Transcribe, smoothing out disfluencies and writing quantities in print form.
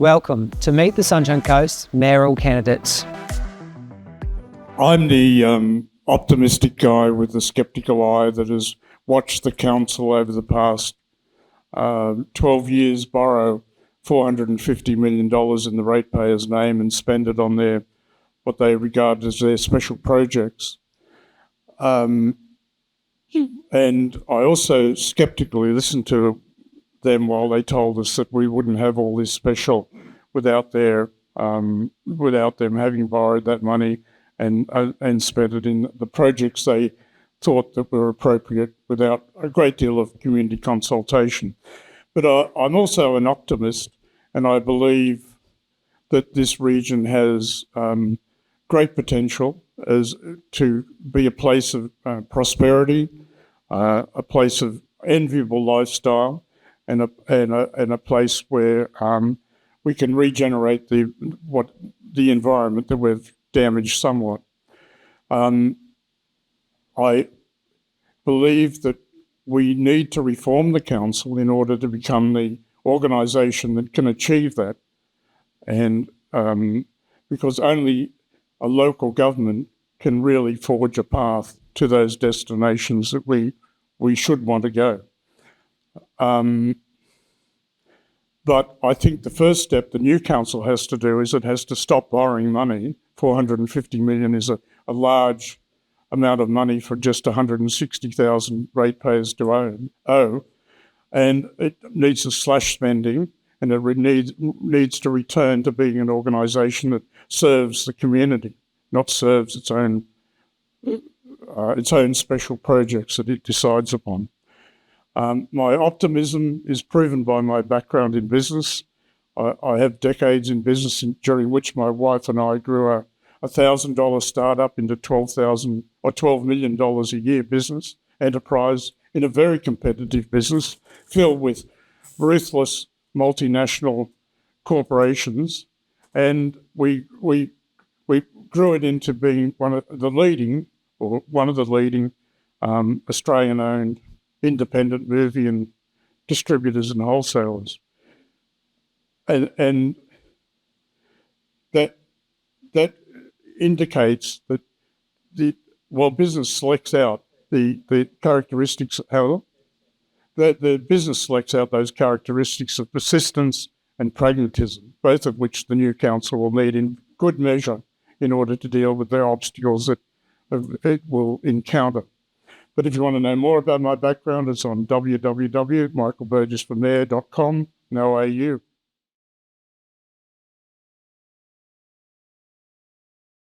Welcome to Meet the Sunshine Coast Mayoral candidates. I'm the optimistic guy with the sceptical eye that has watched the council over the past 12 years borrow $450 million in the ratepayers' name and spend it on their what they regard as their special projects. And I also sceptically listened to them while they told us that we wouldn't have all this special without them having borrowed that money and spent it in the projects they thought that were appropriate without a great deal of community consultation. But I'm also an optimist, and I believe that this region has great potential as to be a place of prosperity, a place of enviable lifestyle, and a place where we can regenerate the environment that we've damaged somewhat. I believe that we need to reform the council in order to become the organisation that can achieve that, and because only a local government can really forge a path to those destinations that we should want to go. But I think the first step the new council has to do is it has to stop borrowing money. $450 million is a large amount of money for just 160,000 ratepayers to owe. And it needs to slash spending, and it needs to return to being an organisation that serves the community, not serves its own special projects that it decides upon. My optimism is proven by my background in business. I have decades in business during which my wife and I grew a $1,000 startup into $12 million a year business enterprise in a very competitive business filled with ruthless multinational corporations, and we grew it into being one of the leading Australian-owned independent movie and distributors and wholesalers, and that indicates that business selects out the characteristics. However, the business selects out those characteristics of persistence and pragmatism, both of which the new council will need in good measure in order to deal with the obstacles that it will encounter. But if you want to know more about my background, it's on www.michaelburgessformayor.com.au.